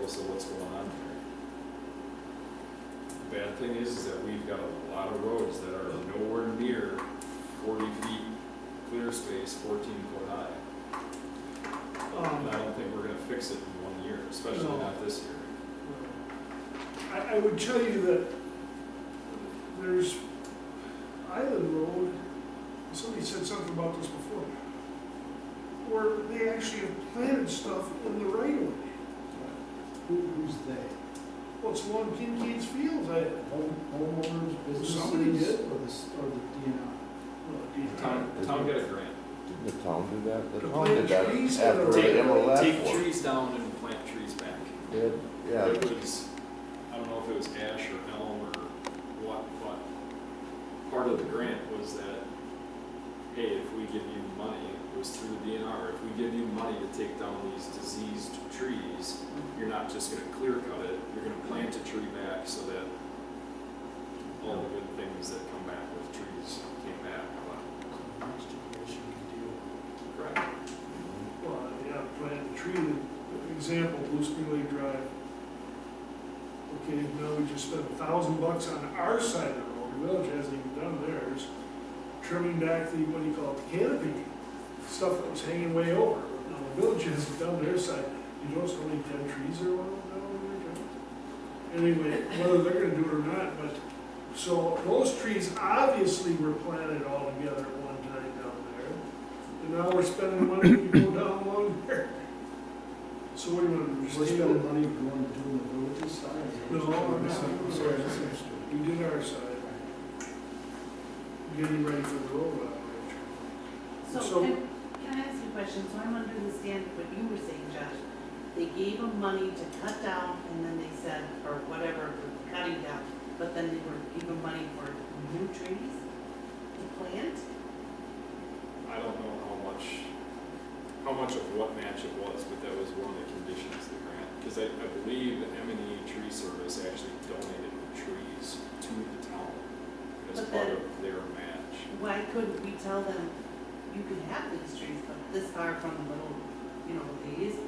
regardless of what's going on there. The bad thing is that we've got a lot of roads that are nowhere near 40 feet clear space, 14 foot high. And I don't think we're gonna fix it in 1 year, especially not this year. I would tell you that there's Island Road, somebody said something about this before, where they actually have planted stuff in the right of way. Who's they? Well, it's along Kincaid's Fields, Homeowners, businesses? Somebody did. Or the DNR? The town got a grant. Didn't the town do that? The To town plant did that trees after in the right of way. MLS. Take trees down and plant trees back. Yeah, It was, I don't know if it was ash or elm or what, but part of the grant was that, hey, if we give you money, it was through the DNR, if we give you money to take down these diseased trees, you're not just gonna clear cut it, you're gonna plant a tree back so that all the good things that come back with trees came back. Next generation can deal. Correct. Well, yeah, plant a tree, example, Blue Spring Lake Drive. Okay, now we just spent $1,000 on our side of the road, the village hasn't even done theirs, trimming back the, what do you call it, the canopy, stuff that was hanging way over. Now, the village hasn't done their side, you notice how many dead trees there are down there? Anyway, whether they're gonna do it or not, but, so those trees obviously were planted all together at one time down there. And now we're spending money to go down along there. So what do you want to do? We're spending money going to do the village's side? No, I'm not. Sorry, I misunderstood. We did our side, getting ready for the road operation. So So- can I ask you a question? So I'm understanding what you were saying, Josh. They gave them money to cut down and then they said, or whatever, for cutting down, but then they were given money for new trees to plant? I don't know how much of what match it was, but that was one of the conditions of the grant. Because I believe the M&E Tree Service actually donated the trees to the town as But part then- of their match. Why couldn't we tell them, you can have these trees, but this far from the little, these?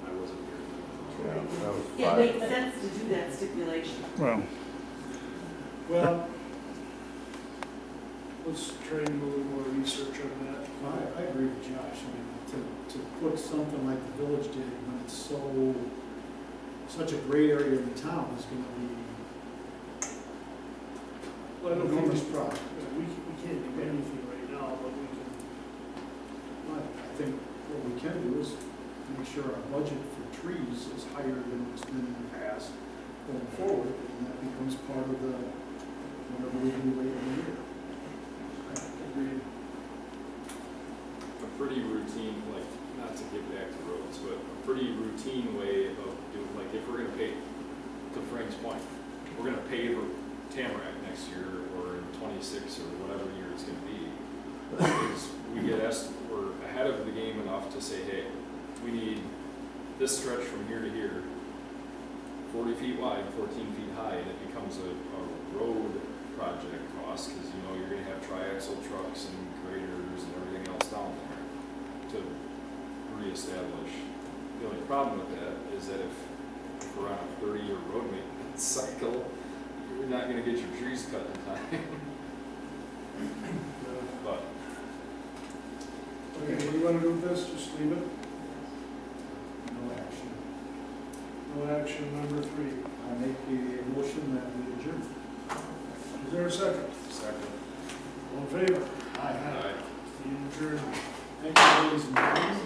I wasn't here. yeah, that was It five. makes sense to do that stipulation. Well, let's try and do a little more research on that. I agree with Josh. I mean, to put something like the village did when it's such a great area in the town is gonna be Well, I don't think enormous this project. we can't do anything right now, but we can. I think what we can do is make sure our budget for trees is higher than it's been in the past going forward, and that becomes part of the, whatever we do later in the year. Agreed. A pretty routine, like, not to get back to roads, but a pretty routine way of doing, like, if we're gonna pay, to Frank's point, we're gonna pave Tamarack next year or in 26 or whatever year it's gonna be, is we're ahead of the game enough to say, hey, we need this stretch from here to here, 40 feet wide, 14 feet high, and it becomes a road project cost, because you're gonna have triaxle trucks and graders and everything else down there to reestablish. The only problem with that is that if we're on a 30-year road maintenance cycle, you're not gonna get your trees cut in time. But Okay, what do you want to do with this? Just leave it? No action. No action, number 3. I make a motion that we adjourn. Is there a second? second, All in favor? Aye. aye. You adjourn. Thank you, ladies and gentlemen.